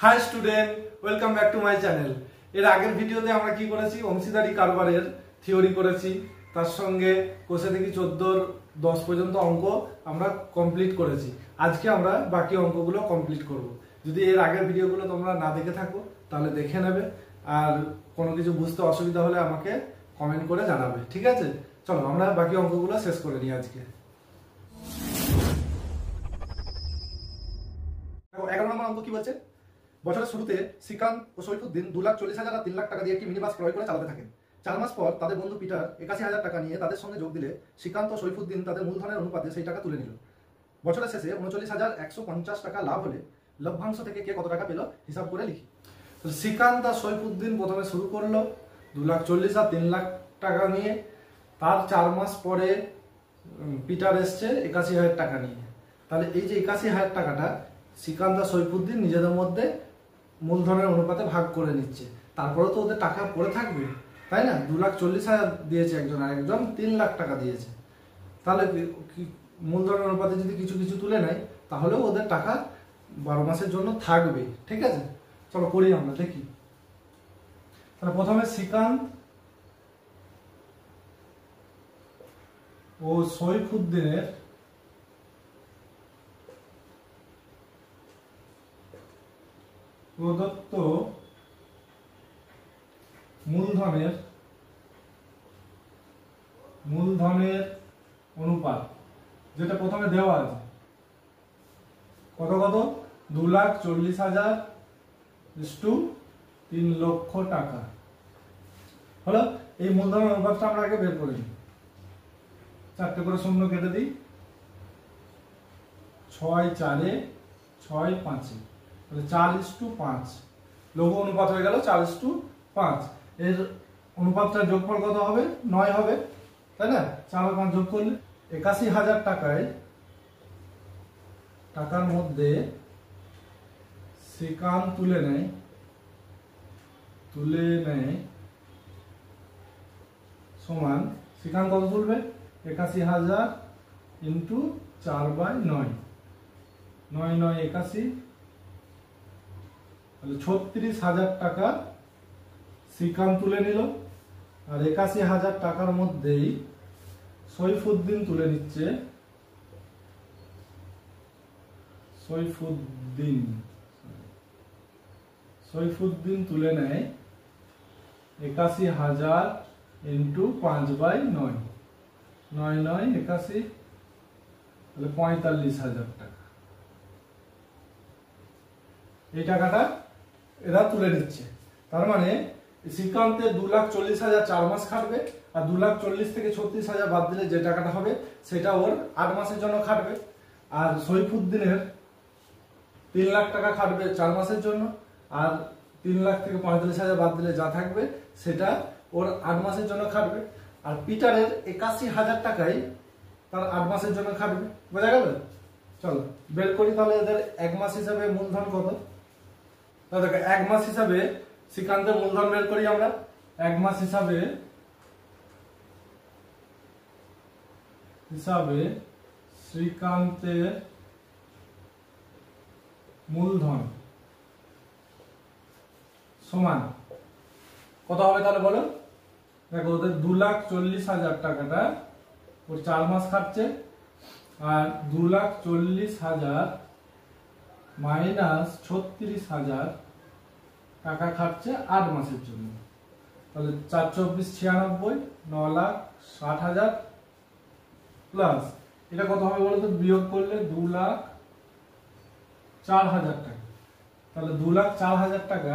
High student, welcome back to my channel. এর আগের ভিডিওতে আমরা কি করেছি, অংশীদারি কারবারের থিওরি করেছি, তার সঙ্গে কোষে থেকে 14-10 পর্যন্ত অঙ্ক আমরা কমপ্লিট করেছি। আজকে আমরা বাকি অঙ্কগুলো কমপ্লিট করব। যদি এর আগের ভিডিওগুলো তোমরা না দেখে থাকো তাহলে দেখে নেবে, আর কোনো কিছু বুঝতে অসুবিধা হলে আমাকে কমেন্ট করে জানাবে, ঠিক আছে? চলো আমরা বাকি অঙ্কগুলো শেষ করে নিই আজকে। 11 নম্বর অঙ্ক কি বলছে? বছরের শুরুতে শ্রীকান্ত ও সৈফুদ্দিন 2,40,000 আর 3 লাখ টাকা দিয়ে একটি মিনি বাস ক্রয় করে চালাতে থাকেন। 4 মাস পর তাদের বন্ধু পিটার 81,000 টাকা নিয়ে তাদের সঙ্গে যোগ দিলে শ্রীকান্ত ও সৈফুদ্দিন তাদের মূলধনের অনুপাতে সেই টাকা তুলে নিল। বছরের শেষে 39,150 টাকা লাভ হলে লভ্যাংশ থেকে কে কত টাকা পেল হিসাব করে লিখি। তো শ্রীকান্ত আর সৈফুদ্দিন প্রথমে শুরু করলো 2,40,000 আর 3 লাখ টাকা নিয়ে। তার 4 মাস পরে পিটার এসছে 81,000 টাকা নিয়ে। তাহলে এই যে 81,000 টাকাটা শ্রীকান্ত আর সৈফুদ্দিন নিজেদের মধ্যে মূলধনের অনুপাতে ভাগ করে নিচ্ছে। তারপরে তো ওদের টাকা পড়ে থাকবে, তাই না? 2,40,000 দিয়েছে একজন, আর একজন 3 লাখ টাকা দিয়েছে। তাহলে মূলধনের অনুপাতে যদি কিছু কিছু তুলে নেয় তাহলেও ওদের টাকা 12 মাসের জন্য থাকবে, ঠিক আছে? চলো করি, আমরা দেখি। তাহলে প্রথমে শ্রীকান্ত ও সৈফুদ্দিনের প্রদত্ত মূলধনের অনুপাত, যেটা প্রথমে দেওয়া আছে, কত কত? 2,40,000 টু 3 লক্ষ টাকা হলো। এই মূলধনের অনুপাতটা আমরা আগে বের করে নিই। 4টে করে শূন্য কেটে দিই, 6 4 6 5, 4:5 লঘু অনুপাত হয়ে গেল 4:5। এর অনুপাতটার যোগফল কত হবে? 9 হবে, তাই না? 4 আর 5 যোগ করলে 81,000 টাকার মধ্যে শ্রীকান্ত তুলে নেয় সমান, শ্রীকান্ত কত তুলবে? 81,000 ইন্টু 4/9, 9 9 81, তাহলে 36,000 টাকা শ্রীকান্ত তুলে নিল। আর 81,000 টাকার মধ্যেই সৈফুদ্দিন তুলে নিচ্ছে। সৈফুদ্দিন তুলে নেয় 81,000 ইন্টু 5/9, 9 9 81, তাহলে 45,000 টাকা। এই টাকাটা এরা তুলে নিচ্ছে। তার মানে শ্রীকান্তের 2,40,000 4 মাস খাটবে, আর 2,40,000 থেকে 36,000 বাদ দিলে যে টাকাটা হবে সেটা ওর 8 মাসের জন্য খাটবে। আর সৈফুদ্দিনের 3 লাখ টাকা খাটবে 4 মাসের জন্য, আর 3 লাখ থেকে 45,000 বাদ দিলে যা থাকবে সেটা ওর 8 মাসের জন্য খাটবে। আর পিটারের 81,000 টাকাই তার 8 মাসের জন্য খাটবে। বোঝা গেল? চলো বের করি তাহলে এদের 1 মাস হিসাবে মূলধন কত। তাহলে দেখো 1 মাস হিসাবে শ্রীকান্তের মূলধন বের করি আমরা। 1 মাস হিসাবে শ্রীকান্তের মূলধন সমান কত হবে তাহলে বলো? দেখো ওদের 2,40,000 টাকাটা ওর 4 মাস খাটছে, আর 2,40,000 মাইনাস 36,000 টাকা খাটছে 8 মাসের জন্য। তাহলে 4 24 96, 9,60,000 প্লাস এটা কত হবে বলো তো? বিয়োগ করলে 2,04,000 টাকা। তাহলে 2,04,000 টাকা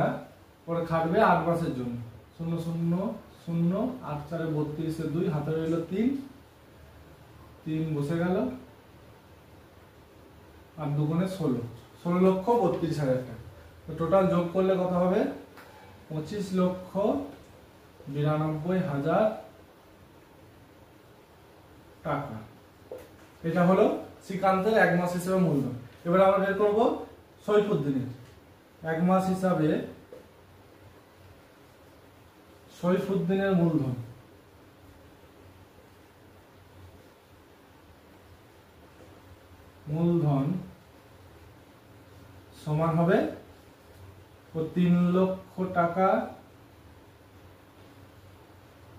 পরে খাটবে 8 মাসের জন্য। 0 0 0 8 4 32, 2 হাতে রইল 3, 3 বসে গেল, আর 2 গুণে 16,32,000 টাকা। তো টোটাল যোগ করলে কত হবে? 25,92,000 টাকা। এটা হলো শ্রীকান্তের 1 মাস হিসেবে মূলধন। এবার আমরা বের করবো সৈফুদ্দিনের 1 মাস হিসাবে সৈফুদ্দিনের মূলধন সমান হবে ও 3 লক্ষ টাকা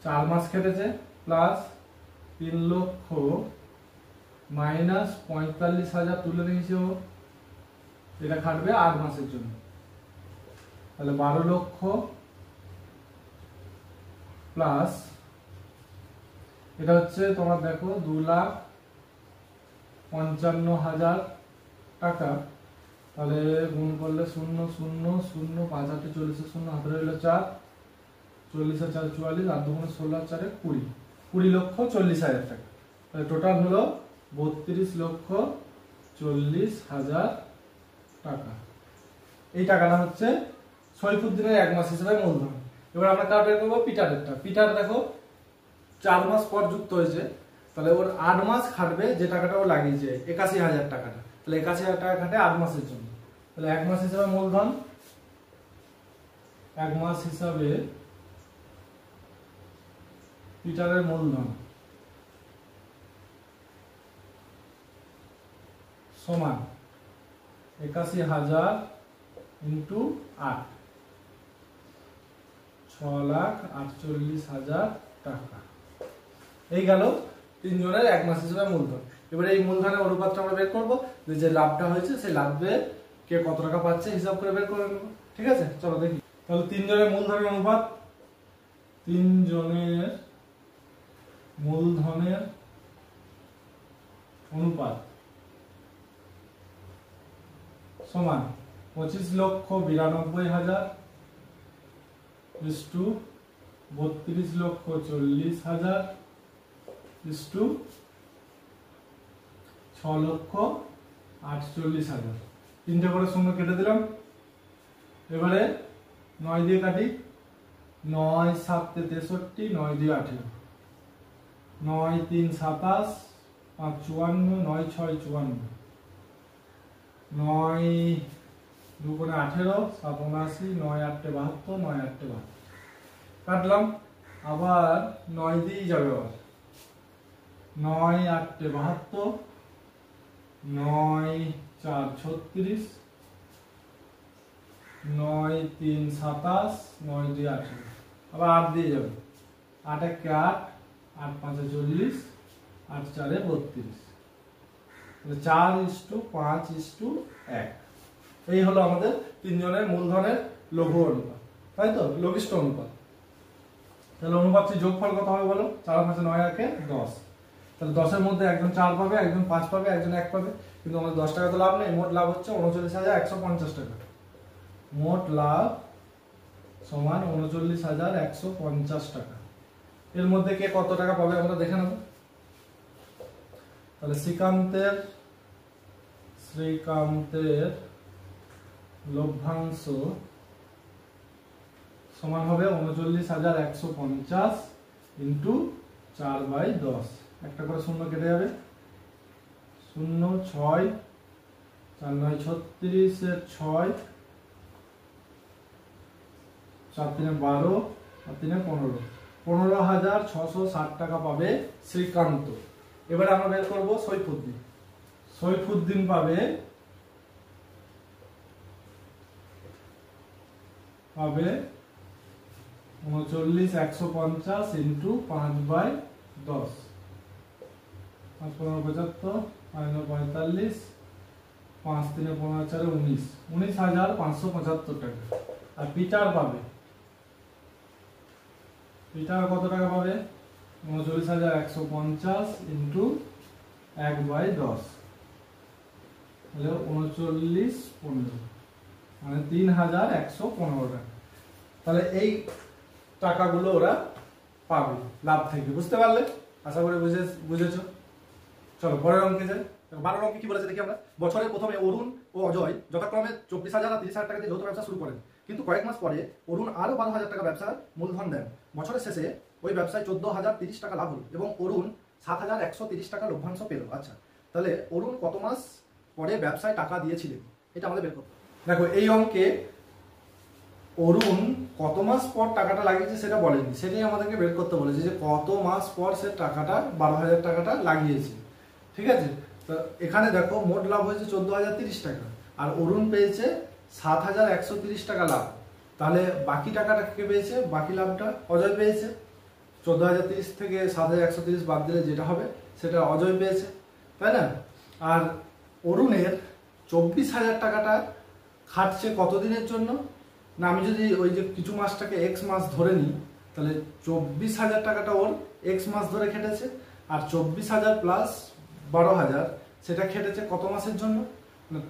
4 মাস খেটেছে, প্লাস 3 লক্ষ মাইনাস 45,000 তুলে নিয়েছে ও, এটা খাটবে 8 মাসের জন্য। তাহলে 12 লক্ষ প্লাস এটা হচ্ছে তোমার দেখো 2,55,000 টাকা। তাহলে গুণ করলে 0 0 0 5 8 40 0 হাতে রইল 4, 40 আর 4 44, আর 2 16 আর 4 20, 20 লক্ষ 40,000 টাকা। তাহলে টোটাল হলো 32 লক্ষ 40,000 টাকা। এই টাকাটা হচ্ছে সৈফুদ্দিনের 1 মাস হিসেবে মূলধন। এবার আমরা কার বের করবো? পিটারেরটা। পিটার দেখো 4 মাস পর যুক্ত হয়েছে, তাহলে ওর 8 মাস খাটবে যে টাকাটা ও লাগিয়েছে 81,000 টাকাটা। তাহলে 81,000 টাকা খাটে 8 মাসের জন্য। তাহলে 1 মাস হিসাবে মূলধন, 1 মাস হিসাবে পিটারের মূলধন সমান 81,000 ইন্টু 8, 6,48,000 টাকা। এই গেল তিনজনের 1 মাস হিসেবে মূলধন। এবারে এই মূলধনের অনুপাতটা আমরা বের করবো, যে লাভটা হয়েছে সেই লাভের কে কত টাকা পাচ্ছে হিসাব করে বের করে নেবো। ঠিক আছে, চলো দেখি। তাহলে তিনজনের মূলধনের অনুপাত, তিনজনের মূলধনের অনুপাত সমান 25,92,000 ইস টু 32,40,000 ইস টু 6,48,000। তিনটে করে শূন্য কেটে দিলাম। এবারে 9 দিয়ে কাটি, 9 7 63, 9 দিয়ে 18, 9 3 27, 5 54, 9 6 54, 9 2 18, 7 79, 9 8 72, 9 8 72 কাটলাম। আবার 9 দিয়েই যাবে, আবার 9 8 72, 9 4 36, 9 3 27, 9 2 18, আবার 8 দিয়ে যাবে, 8 1 8, 8 5 40, 8 4 32, 4:5:1। এই হলো আমাদের তিনজনের মূলধনের লঘু অনুপাত, তাই তো, লঘিষ্ঠ অনুপাত। তাহলে অনুপাতটি যোগফল কত হবে বলো? 4 5 9 1 10। তাহলে 10-এর মধ্যে একজন 4 পাবে, একজন 5 পাবে, একজন 1 পাবে, কিন্তু আমাদের 10 টাকা তো লাভ নেই। মোট লাভ হচ্ছে 39,150 টাকা। মোট লাভ সমান 39,150 টাকা। এর মধ্যে কে কত টাকা পাবে আমরা দেখে নেব। তাহলে শ্রীকান্তের লভ্যাংশ সমান হবে 39,150 ইন্টু 4/10। একটা করে শূন্য কেটে যাবে, 0 6 4 9 36 এর 6, 4 3 12, আর 3 15, 15,660 টাকা পাবে শ্রীকান্ত। এবারে আমরা বের করব সৈফুদ্দিন। সৈফুদ্দিন পাবে 39,150 ইন্টু 5/10, 5 15 75, 5 9 45, 5 3 15 4 19, 19,575 টাকা। আর পিটার পাবে, পিটার কত টাকা পাবে? 39,150 ইন্টু 1/10, তাহলে 39 15, মানে 3,115 টাকা। তাহলে এই টাকাগুলো ওরা পাবে লাভ থেকে। বুঝতে পারলে? আশা করি বুঝেছো। চলো পরের অঙ্কে যাই। 12 অঙ্কে কি বলেছে দেখি আমরা। বছরের প্রথমে অরুণ ও অজয় যথাক্রমে 24,000 আর 30,000 টাকা দিয়ে যৌথ ব্যবসা শুরু করেন, কিন্তু কয়েক মাস পরে অরুণ আরো 12,000 টাকা ব্যবসার মূলধন দেন। বছরের শেষে ওই ব্যবসায় 14,030 টাকা লাভ হলো এবং অরুণ 7,130 টাকা লভ্যাংশ পেল। আচ্ছা, তাহলে অরুণ কত মাস পরে ব্যবসায় টাকা দিয়েছিলেন, এটা আমাদের বের করতে। দেখো এই অঙ্কে অরুণ কত মাস পর টাকাটা লাগিয়েছে সেটা বলেনি, সেটাই আমাদেরকে বের করতে বলেছে, যে কত মাস পর সে টাকাটা 12,000 টাকাটা লাগিয়েছে। ঠিক আছে, তো এখানে দেখো মোট লাভ হয়েছে 14,030 টাকা, আর অরুণ পেয়েছে 7,130 টাকা লাভ, তাহলে বাকি টাকাটা কে পেয়েছে? বাকি লাভটা অজয় পেয়েছে। 14,030 থেকে 7,130 বাদ দিলে যেটা হবে সেটা অজয় পেয়েছে, তাই না? আর অরুণের 24,000 টাকাটা খাটছে কতদিনের জন্য? না, আমি যদি ওই যে কিছু মাসটাকে এক্স মাস ধরে নিই, তাহলে 24,000 টাকাটা ওর এক্স মাস ধরে খেটেছে, আর 24,000 প্লাস 12,000 সেটা খেটেছে কত মাসের জন্য?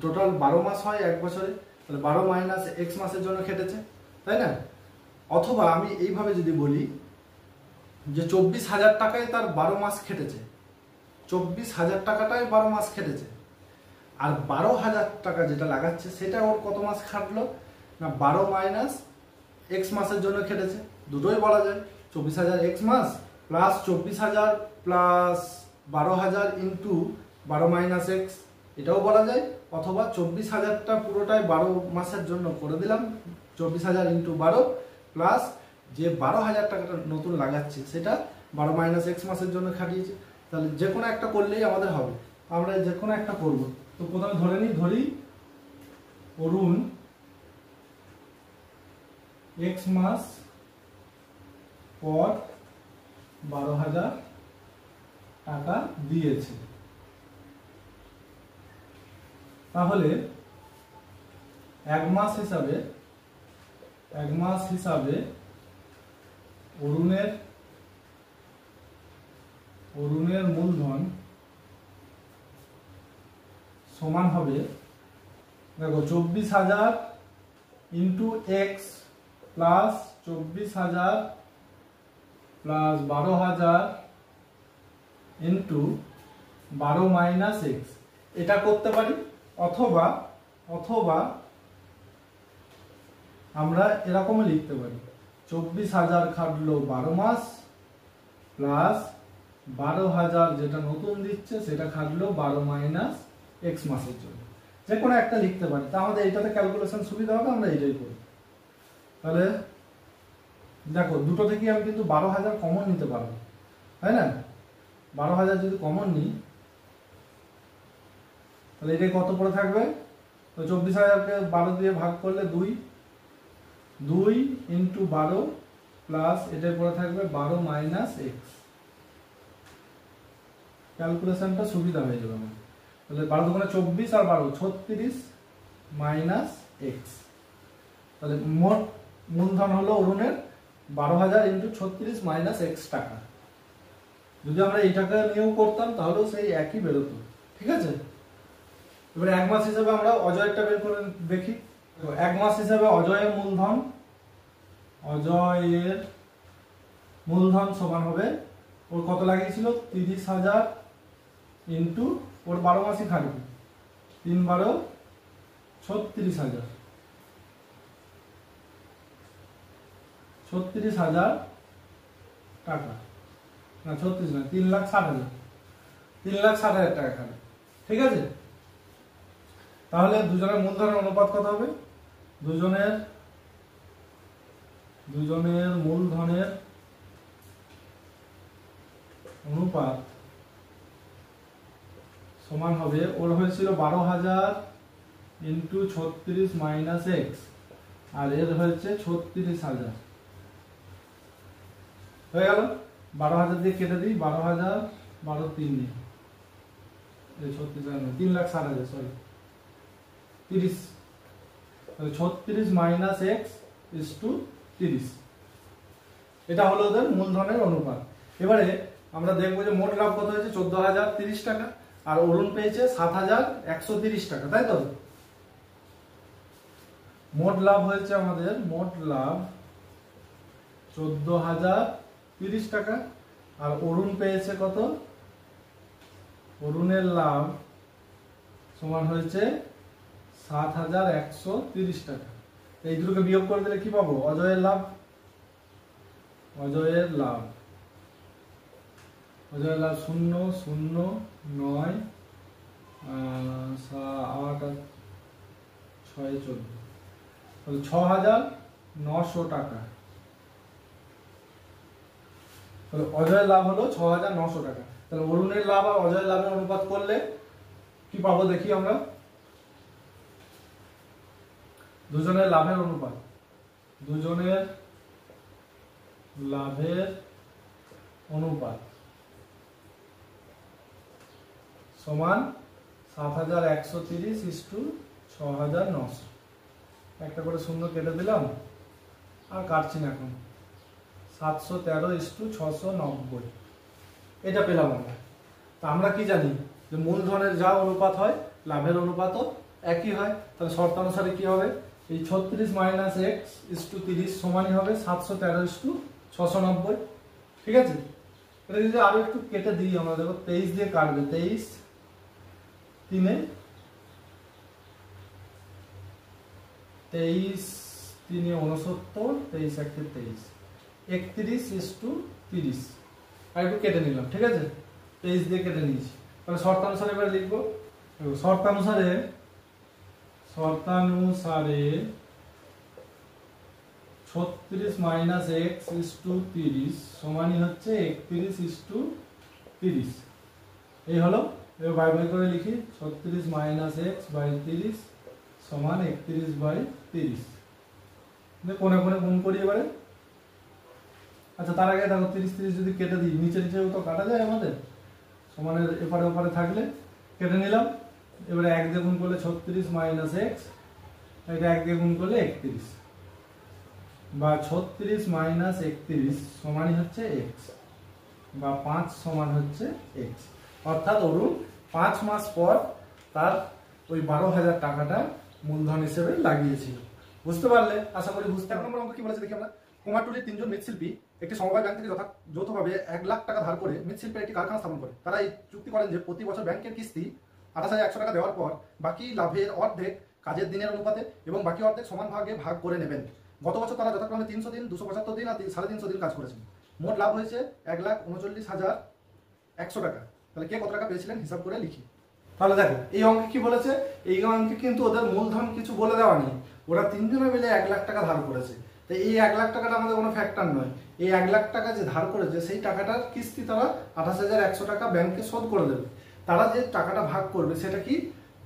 টোটাল 12 মাস হয় এক বছরে, তাহলে 12 মাইনাস এক্স মাসের জন্য খেটেছে, তাই না? অথবা আমি এইভাবে যদি বলি যে 24,000 টাকায় তার 12 মাস খেটেছে, 24,000 টাকাটাই 12 মাস খেটেছে, আর 12,000 টাকা যেটা লাগাচ্ছে সেটা ওর কত মাস খাটলো? না, 12 মাইনাস এক্স মাসের জন্য খেটেছে, দুটোই বলা যায়। 24,000 এক্স মাস plus 24,000 plus 12,000 into 12 minus x, এটাও বলা যায়। অথবা 24,000টা পুরোটাই 12 মাসের জন্য করে দিলাম, 24,000 ইন্টু 12 প্লাস যে 12,000 টাকাটা নতুন লাগাচ্ছে সেটা 12 মাইনাস এক্স মাসের জন্য খাটিয়েছে। তাহলে যে কোনো একটা করলেই আমাদের হবে, আমরা যে কোনো একটা করব। তো প্রথমে ধরি অরুণ এক্স মাস পর 12,000 টাকা দিয়েছে, তাহলে এক মাস হিসাবে অরুণের মূলধন সমান হবে, দেখো 24,000 into x plus 24,000 plus 12,000 into 12 minus x, এটা করতে পারি। অথবা আমরা এরকমও লিখতে পারি 24,000 খাটলো 12 মাস প্লাস 12,000 যেটা নতুন দিচ্ছে সেটা খাটলো 12 মাইনাস এক্স মাসের জন্য, যে কোনো একটা লিখতে পারি। তা আমাদের এইটাতে ক্যালকুলেশন সুবিধা হবে, আমরা এইটাই করি। তাহলে দেখো দুটো থেকে আমি কিন্তু 12,000 কমন নিতে পারবো, তাই না? 12,000 যদি কমন নিই তাহলে এটাই কত পড়ে থাকবে? তো 24,000কে 12 দিয়ে ভাগ করলে 2 ইন্টু 12 প্লাস এটাই পড়ে থাকবে 12 মাইনাস এক্স। ক্যালকুলেশনটা সুবিধা হয়ে যাবে আমার। তাহলে 12 দুগুণে 24 আর 12 36 মাইনাস এক্স। তাহলে মোট মূলধন হলো অরুণের 12,000 ইন্টু 36 মাইনাস এক্স টাকা। যদি আমরা এই টাকা নিয়েও করতাম তাহলেও সেই একই বেরোতো, ঠিক আছে? এবারে এক মাস হিসেবে আমরা অজয়েরটা বের করে দেখি। তো এক মাস হিসেবে অজয়ের মূলধন সমান হবে, ওর কত লাগিয়েছিল? 30,000 ইন্টু ওর 12 মাসই খাটবে, 3 12 36,000, 36,000 টাকা, না 36 না 3,60,000, 3,60,000 টাকা খাবে, ঠিক আছে? তাহলে দুজনের মূলধনের অনুপাত কত হবে? দুজনের মূলধনের অনুপাত সমান হবে, ওর হয়েছিল 12,000 ইন্টু 36 মাইনাস এক্স, আর এর হয়েছে 36,000, হয়ে গেল। 12,000 দিয়ে কেটে দিই, 12,000 12 3 নেই, 36,000 3,60,000, sorry 30, 36 minus x is to 30, এটা হলো ওদের মূলধনের অনুপাত। এবারে আমরা দেখবো যে মোট লাভ কত হয়েছে? 14,030 টাকা, আর অরুণ পেয়েছে 7,130 টাকা, তাই তো? মোট লাভ হয়েছে আমাদের, মোট লাভ 14,030 টাকা, আর অরুণ পেয়েছে কত? অরুণের লাভ সমান হয়েছে 7,130 টাকা। এই দুটোকে বিয়োগ করে দিলে কি পাবো? অজয়ের লাভ 0 0 9 8 6 14, 6,900 টাকা। তাহলে অজয়ের লাভ হলো 6,900 টাকা। তাহলে অরুণের লাভ আর অজয়ের লাভের অনুপাত করলে কি পাবো দেখি আমরা। দুজনের লাভের অনুপাত, দুজনের লাভের অনুপাত সমান ৭১৩০ = ৬৯০০। একটা করে শূন্য কেটে দিলাম, আর কাটছি না এখন। ৭১৩:৬৯০, এটা পেলাম আমরা। তা আমরা কি জানি যে মূলধনের যা অনুপাত হয় লাভের অনুপাতও একই হয়। তাহলে শর্তানুসারে কি হবে, এই ৩৬ - x/30 সমানই হবে ৭১৩:৬৯০। ঠিক আছে, এটা যদি আরো একটু কেটে দিই আমরা, দেখো 23 দিয়ে কাটবে, 23 3 23 3 69, 23 1 23, 31:30। আর একটু কেটে নিলাম, ঠিক আছে, 23 দিয়ে কেটে নিয়েছি। তাহলে শর্তানুসারে এবার লিখবো। শর্তানুসারে 36 - x/30 সমানই হচ্ছে 31:30। এই হলো, এবার বাই বাই করে লিখি, 36 - x/30 সমান 31/30। কোণে কোণে গুণ করি এবারে। আচ্ছা, তার আগে দেখো 30 যদি কেটে দিই, নিচে নিচেও তো কাটা যায় আমাদের, সমানের এপারে ওপারে থাকলে কেটে নিলাম। এবারে 1 দিয়ে গুণ করলে 36 - x, এটা 1 দিয়ে গুণ করলে 31, বা 36 - 31 সমানই হচ্ছে x, বা 5 সমান হচ্ছে x। অর্থাৎ অরুণ 5 মাস পর তার ওই 12,000 টাকাটা মূলধন হিসেবে লাগিয়েছিল। বুঝতে পারলে? আশা করি বুঝতে। 1 নম্বর অঙ্ক কি বলেছে দেখি আমরা। কুমারটুলির 3 জন মৃৎশিল্পী একটি সমবায় ব্যাংক থেকে যৌথভাবে 1 লাখ টাকা ধার করে মৃৎশিল্পের একটি কারখানা স্থাপন করে। তারা এই চুক্তি করেন যে প্রতি বছর ব্যাংকের কিস্তি 28,100 টাকা দেওয়ার পর বাকি লাভের অর্ধেক কাজের দিনের অনুপাতে এবং বাকি অর্ধেক সমান ভাগে ভাগ করে নেবেন। গত বছর তারা যথাক্রমে 300 দিন, 275 দিন আর 350 দিন কাজ করেছেন। মোট লাভ হয়েছে 1,39,100 টাকা। তাহলে কে কত টাকা পেয়েছিলেন হিসাব করে লিখি। তাহলে দেখো এই অঙ্কে কি বলেছে, এই অঙ্কে কিন্তু ওদের মূলধন কিছু বলে দেওয়া নেই, ওরা 3 জনে মিলে 1 লাখ টাকা ধার করেছে। তাই এই 1 লাখ টাকাটা আমাদের কোনো ফ্যাক্টর নয়। এই 1 লাখ টাকা যে ধার করেছে সেই টাকাটার কিস্তি তারা 28,100 টাকা ব্যাংকে শোধ করে দেবে। তারা যে টাকাটা ভাগ করবে সেটা কি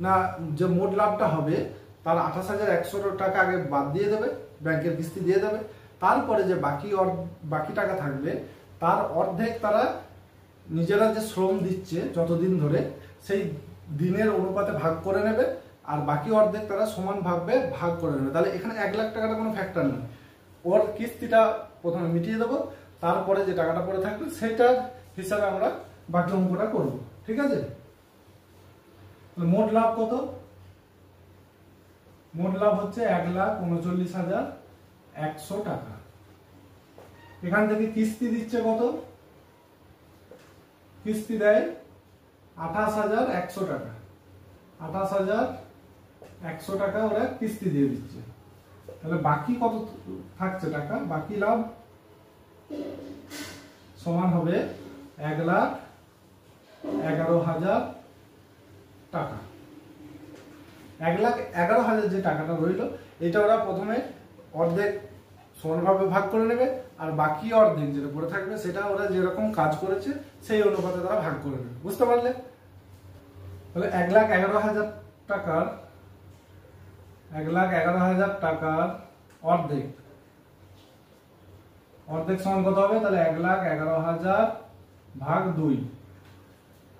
না, যে মোট লাভটা হবে তার 28,100 টাকা আগে বাদ দিয়ে দেবে, ব্যাংকের কিস্তি দিয়ে দেবে। তারপরে যে বাকি টাকা থাকবে তার অর্ধেক তারা নিজেরা যে শ্রম দিচ্ছে যতদিন ধরে সেই দিনের অনুপাতে ভাগ করে নেবে, আর বাকি অর্ধেক তারা সমানভাবে ভাগ করে নেবে। তাহলে এখানে 1 লাখ টাকাটা কোনো ফ্যাক্টর নয়। ওর কিস্তিটা প্রথমে মিটিয়ে দেবো, তারপরে যে টাকাটা পড়ে থাকবে সেটার হিসাবে আমরা বাকি অঙ্কটা করব। ঠিক আছে, মোট লাভ কত? মোট লাভ হচ্ছে 1,39,100 টাকা। এখান থেকে কিস্তি দিচ্ছে কত? কিস্তি দেয় 28,100 টাকা। 28,100 টাকা ওরা কিস্তি দিয়ে দিচ্ছে। তাহলে বাকি কত থাকছে টাকা? বাকি লাভ সমান হবে 1,11,000 টাকা। 1,11,000 যে টাকাটা রইল এটা ওরা প্রথমে অর্ধেক সমানভাবে ভাগ করে নেবে, আর বাকি অর্ধেক যেটা পড়ে থাকবে সেটা ওরা যেরকম কাজ করেছে সেই অনুপাতে তারা ভাগ করে নেবে। বুঝতে পারলে? তাহলে 1,11,000 টাকার 1,11,000 টাকার অর্ধেক সমান কত হবে? তাহলে 1,11,000 ভাগ 2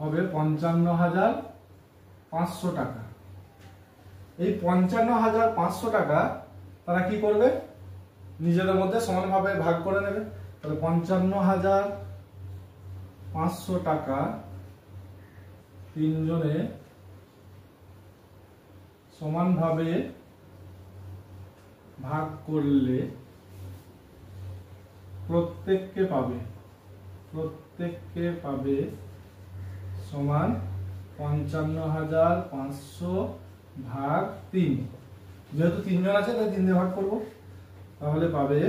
হবে 55,500 টাকা। এই 55,500 টাকা তারা কি করবে? নিজেদের মধ্যে সমানভাবে ভাগ করে নেবে। তাহলে 55,500 টাকা 3 জনে সমানভাবে ভাগ করলে প্রত্যেককে পাবে সমান 55,500 ভাগ 3। যেহেতু 3 জন আছে তাই 3 দিয়ে ভাগ করবো, তাহলে পাবে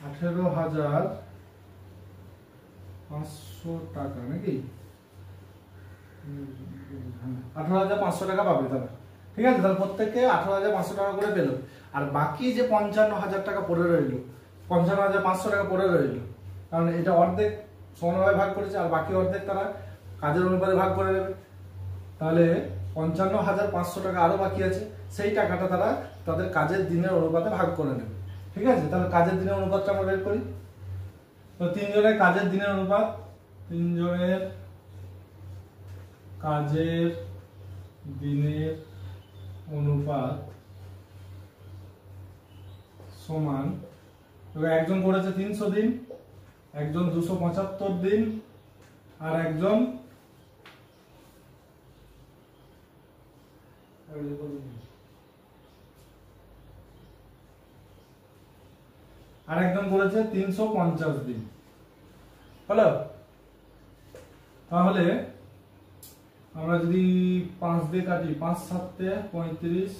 18,500 টাকা, নাকি 18,500 টাকা পাবে তারা। ঠিক আছে, তাহলে প্রত্যেককে 18,500 টাকা করে পেল। আর বাকি যে 55,000 টাকা পড়ে রইল, 55,500 টাকা পড়ে রইল, কারণ এটা অর্ধেক সমানভাবে ভাগ করেছে আর বাকি অর্ধেক তারা কাজের অনুপাতে ভাগ করে নেবে। তাহলে 55,500 টাকা আরো বাকি আছে, সেই টাকাটা তারা তাদের কাজের দিনের অনুপাতে ভাগ করে নেবে। ঠিক আছে, তাহলে কাজের দিনের অনুপাতটা আমরা বের করি। তো তিনজনের কাজের দিনের অনুপাত, তিনজনের কাজের দিনের অনুপাত সমান, একজন করেছে 300 দিন, একজন 275 দিন, আর একজন করেছে 350 দিন। হলো? তাহলে আমরা যদি 5 দিয়ে কাটি, 5 7 35,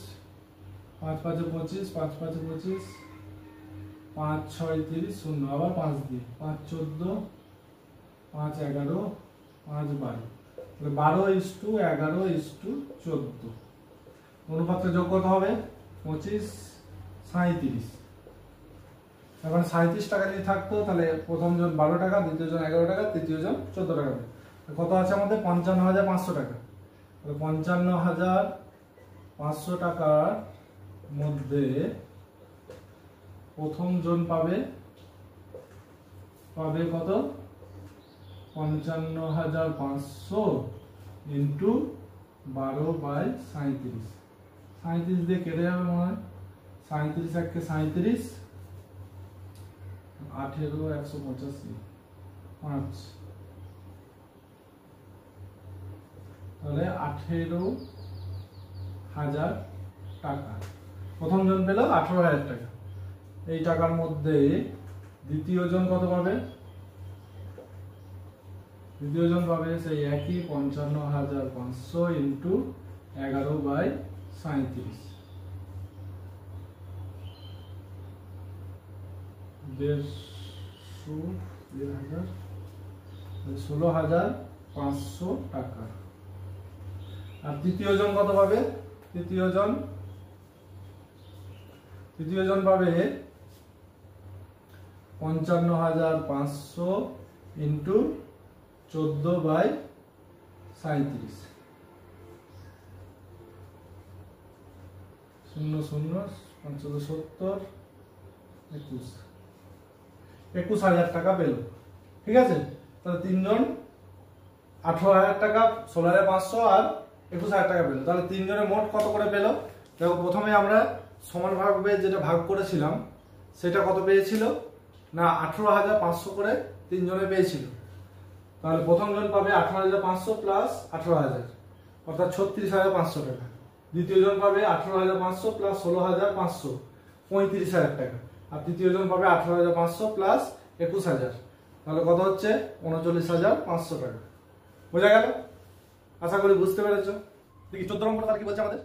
5 5 25, 5 5 25, 5 6 30, 0 আবার 5 দিয়ে, 5 14, 5 11, 5 12, তাহলে 12:11:14। অনুপাতটা যোগ কত হবে? 25 37। এখন 37 টাকা যদি থাকতো তাহলে প্রথম জন 12 টাকা, দ্বিতীয় জন 11 টাকা, তৃতীয় জন 14 টাকা। কত আছে আমাদের? 55,500 টাকা। 55,500 টাকার মধ্যে প্রথম জন পাবে কত? 55,500 ইন্টু 12/37। 37 দিয়ে কেটে যাবে মনে হয়। 37 1 37, 18 185, 5, তাহলে 18,000 টাকা প্রথম জন পেল। 18,000 টাকা। এই টাকার মধ্যে দ্বিতীয় জন কত পাবে? দ্বিতীয় জন পাবে সেই একই 55,500 ইন্টু 11/37, 16,500 টাকা। আর তৃতীয় জন কত পাবে? তৃতীয় জন পাবে 55,500 ইন্টু 14/37, 0 0 570, 21,000 টাকা পেল। ঠিক আছে, তাহলে তিনজন 18,000 টাকা, 16,500 আর 21,000 টাকা পেল। তাহলে তিনজনের মোট কত করে পেল? দেখো, প্রথমে আমরা সমান ভাবে যেটা ভাগ করেছিলাম সেটা কত পেয়েছিল না 18,500 করে তিনজনে পেয়েছিল। তাহলে প্রথম জন পাবে 18,500 প্লাস 18,000, অর্থাৎ 36,500 টাকা। দ্বিতীয় জন পাবে 18,500 প্লাস 16,500, 35,000 টাকা। আর তৃতীয় জন পাবে 18,500 প্লাস 21,000, তাহলে কত হচ্ছে? 39,500 টাকা। বোঝা গেল? আশা করি বুঝতে পেরেছো। দেখি 14 নম্বর তার কি বলছে আমাদের।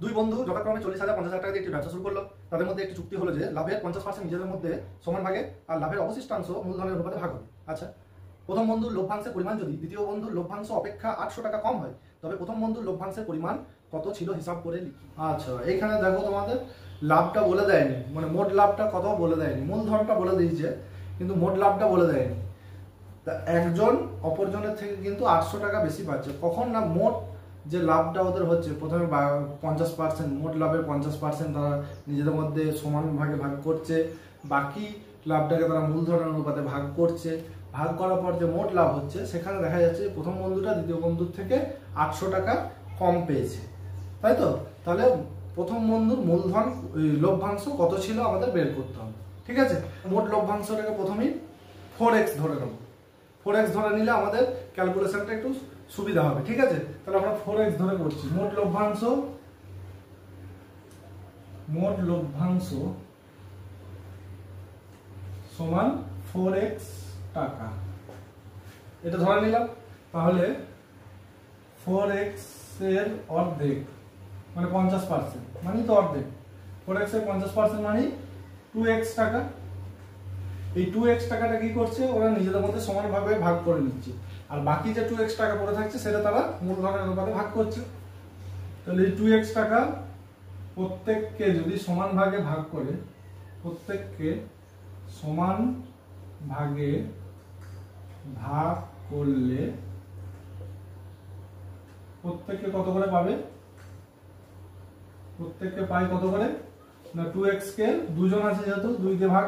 দুই বন্ধু যথাক্রমে 40,000 50,000 টাকা দিয়ে একটি ব্যবসা শুরু করলো। তাদের মধ্যে একটি চুক্তি হলো যে লাভের 50% নিজেদের মধ্যে সমান ভাগে আর লাভের অবশিষ্টাংশ মূলধনের অনুপাতে ভাগ হবে। আচ্ছা, প্রথম বন্ধুর লভ্যাংশের পরিমাণ যদি দ্বিতীয় বন্ধুর লভ্যাংশ অপেক্ষা 800 টাকা কম হয়, তবে প্রথম বন্ধুর লভ্যাংশের পরিমাণ কত ছিল হিসাব করে লিখি। আচ্ছা, এইখানে দেখো তোমাদের লাভটা বলে দেয়নি, মানে মোট লাভটা কত বলে দেয়নি। মূলধনটা বলে দিয়েছে কিন্তু মোট লাভটা বলে দেয়নি। তা একজন অপরজনের থেকে কিন্তু 800 টাকা বেশি পাচ্ছে। কখন না মোট যে লাভটা ওদের হচ্ছে, প্রথমে 50%, মোট লাভের 50% তারা নিজেদের মধ্যে সমান ভাগে ভাগ করছে, বাকি লাভটাকে তারা মূলধনের অনুপাতে ভাগ করছে। ভাগ করার পর যে মোট লাভ হচ্ছে সেখানে দেখা যাচ্ছে প্রথম বন্ধুটা দ্বিতীয় বন্ধুর থেকে 800 টাকা কম পেয়েছে, তাই তো? তাহলে প্রথম বন্ধুর মূলধন লভ্যাংশ কত ছিল আমাদের বের করতে হবে। ঠিক আছে, মোট লভ্যাংশটাকে প্রথমেই 4x ধরে নেব। 4x ধরে নিলে আমাদের ক্যালকুলেশনটা একটু সুবিধা হবে। ঠিক আছে, তাহলে আমরা 4x ধরে করছি। মোট লভ্যাংশ সমান 4x টাকা, এটা ধরে নিলাম। তাহলে 4x এর অর্ধেক মানে 50%, মানে তো অর্ধেক। 4x এর 50% মানে 2x টাকা। এই 2x টাকাটা কি করছে? ওরা নিজেদের মধ্যে সমানভাবে ভাগ করে নিচ্ছে, আর বাকি যে 2x টাকা পড়ে থাকছে সেটা তারা মূলধনের অনুপাতে ভাগ করছে। তাহলে এই 2x টাকা প্রত্যেককে যদি সমান ভাগে ভাগ করে, প্রত্যেককে সমান ভাগে ভাগ করলে প্রত্যেককে কত করে পাবে? প্রত্যেককে পাই কত করে না 2x কে দুজন আছে যেহেতু 2 দিয়ে ভাগ,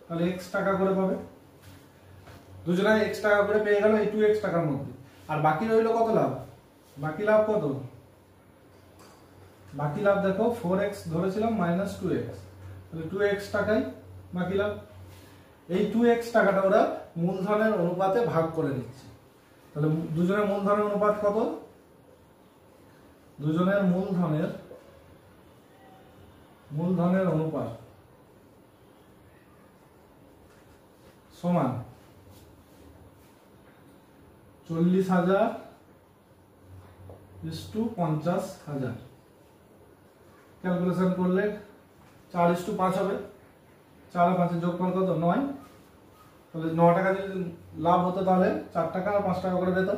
তাহলে x টাকা করে পাবে। দুজনে x টাকা করে পেয়ে গেল এই 2x টাকার মধ্যে। আর বাকি রইল কত লাভ? বাকি লাভ কত? বাকি লাভ দেখো 4x ধরেছিলাম মাইনাস 2x, তাহলে 2x টাকাই বাকি লাভ। এই 2x টাকাটা ওরা মূলধনের অনুপাতে ভাগ করে নিচ্ছে। তাহলে দুজনের মূলধনের অনুপাত কত? দুজনের মূলধনের অনুপাত সমান 40,000 ইস্টু 50,000। ক্যালকুলেশন করলে 4:5 হবে। 4 আর 5 যোগফল কত? 9। তাহলে 9 টাকা যদি লাভ হতো তাহলে 4 টাকা আর 5 টাকা করে পেত।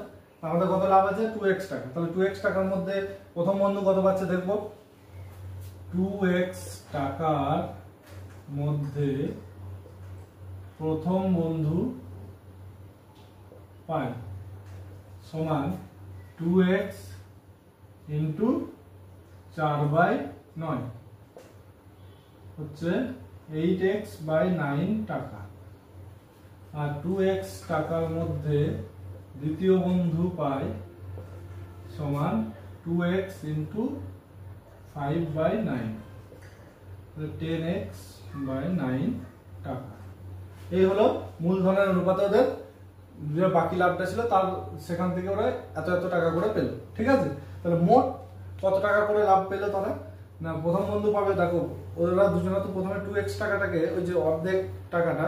আমাদের কত লাভ আছে? 2x টাকা। তাহলে 2x টাকার মধ্যে প্রথম বন্ধু কত পাচ্ছে দেখবো। 2x টাকার মধ্যে প্রথম বন্ধু পায় সমান 2x ইন্টু 4/9 হচ্ছে 8x বাই 9 টাকা। আর 2x টাকার মধ্যে দ্বিতীয় বন্ধু পায় সমান 2x ইন্টু 5/9 10x বাই 9 টাকা। এই হলো মূলধনের অনুপাতে ওদের যে বাকি লাভটা ছিল তার সেখান থেকে ওরা এত এত টাকা করে পেল। ঠিক আছে, তাহলে মোট কত টাকা করে লাভ পেল তারা? না প্রথম বন্ধু পাবে, দেখো ওরা দুজনে তো প্রথমে 2x টাকাটাকে ওই যে অর্ধেক টাকাটা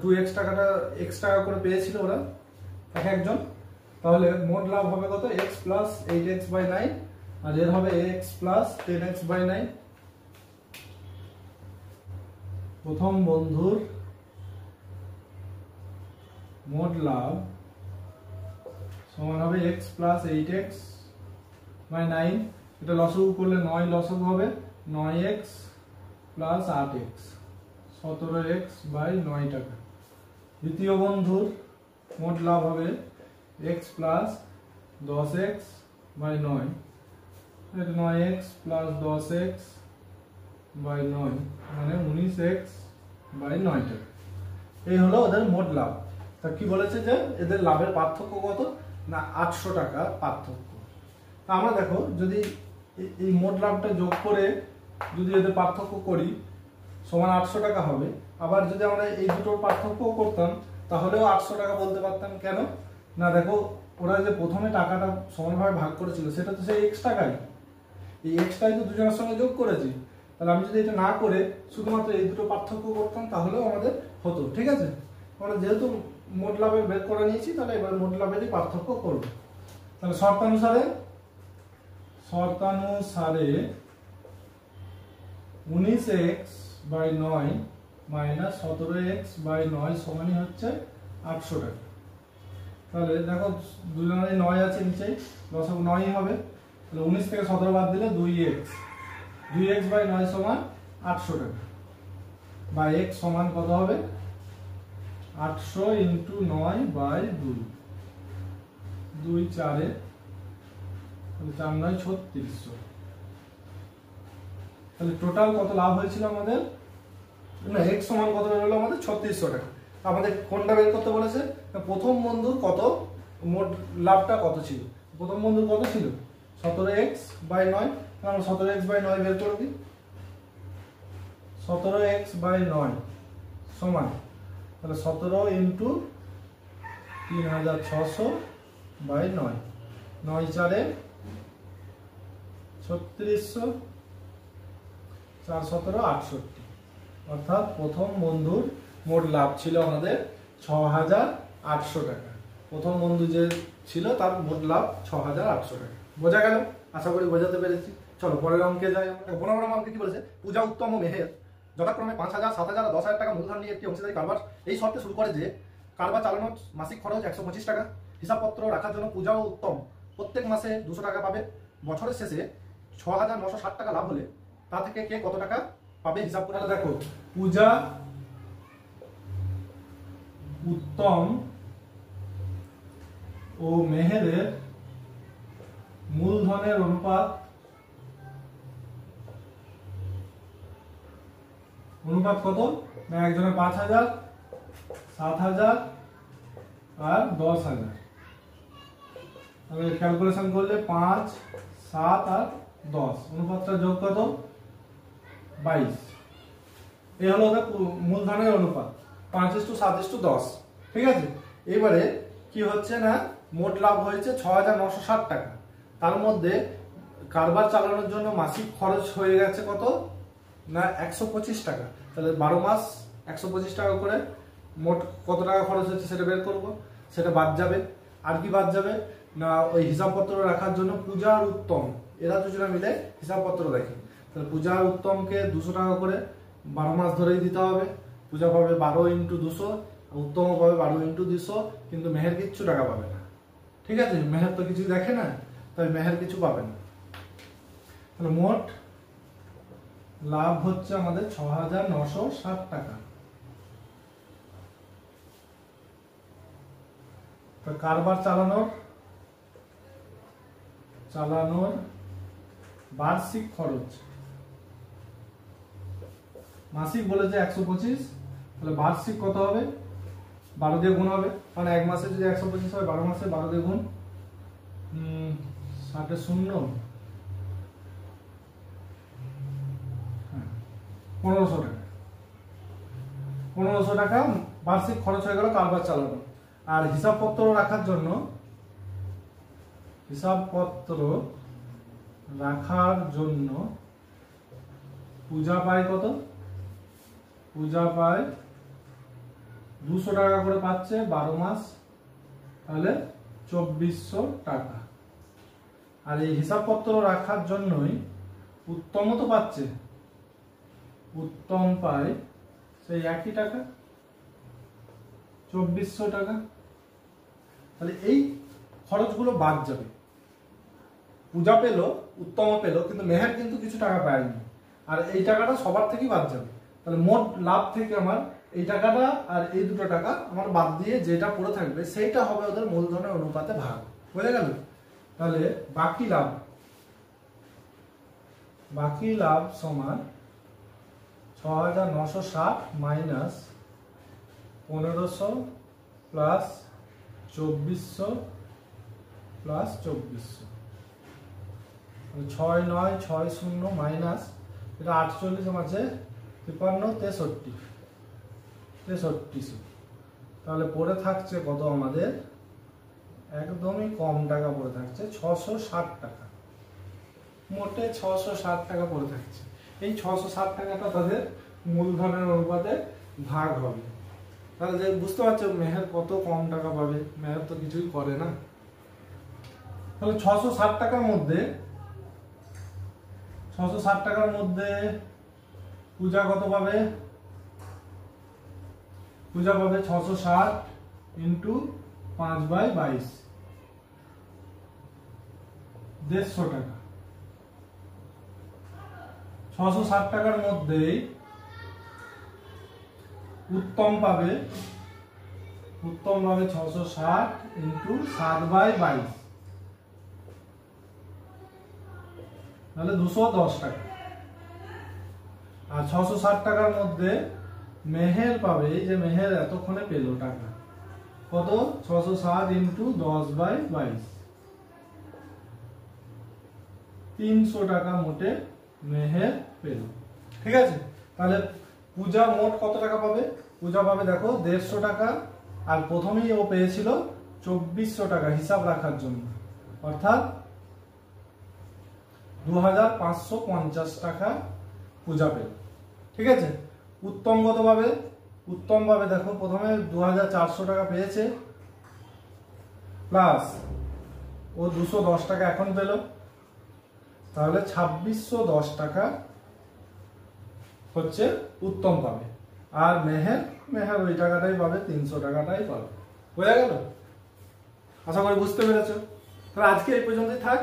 2x টাকাটা x টাকা করে পেয়েছিল ওরা এক একজন। তাহলে মোট লাভ হবে কত? x প্লাস 8x বাই 9, আর এর হবে x প্লাস 10x বাই 9। প্রথম বন্ধুর মোট লাভ সমান হবে x প্লাস 8x বাই 9। এটা লসগু করলে 9 লসগু হবে 9x plus 8x 17x by 9 টাকা। দ্বিতীয় বন্ধুর মোট লাভ হবে x plus 10x by 9, 9x plus 10x by 9 মানে 19x বাই 9 টাকা। এই হলো ওদের মোট লাভ। তা কি বলেছে যে এদের লাভের পার্থক্য কত? না 800 টাকা পার্থক্য। তা আমরা দেখো যদি এই মোট লাভটা যোগ করে যদি এদের পার্থক্য করি সমান 800 টাকা হবে। আবার যদি আমরা এই দুটোর পার্থক্য করতাম তাহলেও 800 টাকা বলতে পারতাম। কেন না দেখো ওরা যে প্রথমে টাকাটা সমানভাবে ভাগ করেছিল সেটা তো সেই x টাকাই, এই x টাই তো দুজনের সঙ্গে যোগ করেছি। তাহলে আমি যদি এটা না করে শুধুমাত্র এই দুটো পার্থক্য করতাম তাহলেও আমাদের হতো। ঠিক আছে, আমরা যেহেতু মোট লাভের বের করে নিয়েছি তাহলে এবার মোট লাভেরই পার্থক্য করব। তাহলে শর্তানুসারে 19x by 9 minus 17x by 9 সমানই হচ্ছে 800 টাকা। তাহলে দেখো দুজনের 9 আছে নিচে, লসাগু 9ই হবে। তাহলে 19 থেকে 17 বাদ দিলে 2x বাই 9 সমান 800 টাকা। বা x সমান কত হবে? 800 ইন্টু 9 বাই 2, 2 4 তাহলে 4 9 3600। তাহলে টোটাল কত লাভ হয়েছিল আমাদের? না x সমান কত বের হলো আমাদের? 3600 টাকা। আমাদের কোনটা বের করতে বলেছে? প্রথম বন্ধুর কত মোট লাভটা কত ছিল? প্রথম বন্ধুর কত ছিল? 17x by 9। আমরা 17x বাই 9 বের করে দিই। 17x বাই 9 সমান তাহলে 17 ইন্টু 3600 বাই 9, 9 4 3600, 4 17 68। অর্থাৎ প্রথম বন্ধুর মোট লাভ ছিল আমাদের 6800 টাকা। প্রথম বন্ধু যে ছিল তার মোট লাভ 6800 টাকা। বোঝা গেল? আশা করি বোঝাতে পেরেছি। চলো পরের অঙ্কে যাই। 15 নম্বর অঙ্কে কি বলেছে? পূজা, উত্তম ও মেহের যথাক্রমে 5000, 7000 ও 10,000 টাকা মূলধন নিয়ে একটি অংশীদারি কারবার এই শর্তে শুরু করে যে কারবার চালানোর মাসিক খরচ 125 টাকা। হিসাবপত্র রাখার জন্য পূজা ও উত্তম প্রত্যেক মাসে 200 টাকা পাবে। বছরের শেষে 6960 টাকা লাভ হলে তা থেকে কে কত টাকা পাবে হিসাব করে দেখো। পূজা, উত্তম ও মেহেরের মূলধনের অনুপাত কত না একজনের 5,000, 7,000 আর 10,000। তাহলে ক্যালকুলেশন করলে 5, 7 আর 10 অনুপাতটা যোগ কত 22। এই হলো ওদের মূলধনের অনুপাত 5:7:10। ঠিক আছে, এবারে কি হচ্ছে না মোট লাভ হয়েছে 6,960 টাকা। তার মধ্যে কারবার চালানোর জন্য মাসিক খরচ হয়ে গেছে কত না 125 টাকা। তাহলে 12 মাস 125 টাকা করে মোট কত টাকা খরচ হচ্ছে সেটা বের করব, সেটা বাদ যাবে। আর কি বাদ যাবে না ওই হিসাবপত্র রাখার জন্য পূজা আর উত্তম এরা দুজনে মিলে হিসাবপত্র দেখে। তাহলে পূজা আর উত্তমকে 200 টাকা করে 12 মাস ধরেই দিতে হবে। পূজা পাবে 12 × 200, উত্তম পাবে 12 × 200, কিন্তু মেহের কিচ্ছু টাকা পাবে না। ঠিক আছে, মেহের তো কিছু দেখে না, তাই মেহের কিছু পাবে না। তাহলে মোট লাভ হচ্ছে আমাদের 6,960 টাকা। তো কারবার চালানোর বার্ষিক খরচ মাসিক বলেছে 125, তাহলে বার্ষিক কত হবে 12 দিয়ে গুণ হবে, মানে এক মাসে যদি 125 হয় 12 মাসে 12 দিয়ে গুণ 60 0 1500 টাকা। 1500 টাকা বার্ষিক খরচ হয়ে গেল কারবার চালানো। আর হিসাবপত্র রাখার জন্য পূজা পায় কত, পূজা পায় 200 টাকা করে পাচ্ছে 12 মাস, তাহলে 2400 টাকা। আর এই হিসাবপত্র রাখার জন্যই উত্তম তো পাচ্ছে, উত্তম পায় সেই একই টাকা 2400 টাকা। তাহলে এই খরচগুলো বাদ যাবে। পূজা পেল, উত্তম পেল, কিন্তু মেহের কিন্তু কিছু টাকা পায়নি, আর এই টাকাটা সবার থেকেই বাদ যাবে। তাহলে মোট লাভ থেকে আমার এই টাকাটা আর এই দুটো টাকা আমার বাদ দিয়ে যেটা পড়ে থাকবে সেইটা হবে ওদের মূলধনের অনুপাতে ভাগ। বুঝে গেল? তাহলে বাকি লাভ সমান 6,960 মাইনাস 1500 প্লাস 2400 প্লাস 2400, 6,960 মাইনাস এটা 48 আছে 53, 63। তাহলে পড়ে থাকছে কত আমাদের একদমই কম টাকা পড়ে থাকছে 660 টাকা। মোটে 660 টাকা পড়ে থাকছে। এই 660 টাকাটা তাদের মূলধনের অনুপাতে ভাগ হবে। তাহলে যে বুঝতে পারছো মেহের কত কম টাকা পাবে, মেহের তো কিছুই করে না। তাহলে 660 টাকার মধ্যে পূজা কত পাবে, পূজা পাবে 660 × 5/22 150 টাকা। 660 টাকার মধ্যে উত্তম পাবে 660 × 7/22, তাহলে 210 টাকা। আর 660 টাকার মধ্যে মেহের পাবে, যে মেহের এতক্ষণে পেল টাকা কত 660 × 10/22 300 টাকা মোটে মেহের পেল। ঠিক আছে, তাহলে পূজা মোট কত টাকা পাবে, পূজা পাবে দেখো 150 টাকা, আর প্রথমেই ও পেয়েছিল 2400 টাকা হিসাব রাখার জন্য, অর্থাৎ 2,550 টাকা পূজা পেল। ঠিক আছে, উত্তম কত পাবে, উত্তম পাবে দেখো প্রথমে 2,400 টাকা পেয়েছে, প্লাস ও 210 টাকা এখন পেল, তাহলে 2,610 টাকা হচ্ছে উত্তম পাবে। আর মেহের ওই টাকাটাই পাবে, 300 টাকাটাই পাবে। বোঝা গেল? আশা করি বুঝতে পেরেছো। তাহলে আজকে এই পর্যন্তই থাক,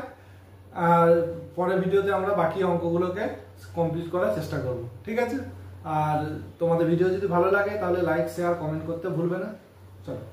আর পরের ভিডিওতে আমরা বাকি অঙ্কগুলোকে কমপ্লিট করার চেষ্টা করব। ঠিক আছে, আর তোমাদের ভিডিও যদি ভালো লাগে তাহলে লাইক, শেয়ার, কমেন্ট করতে ভুলবে না। চলো।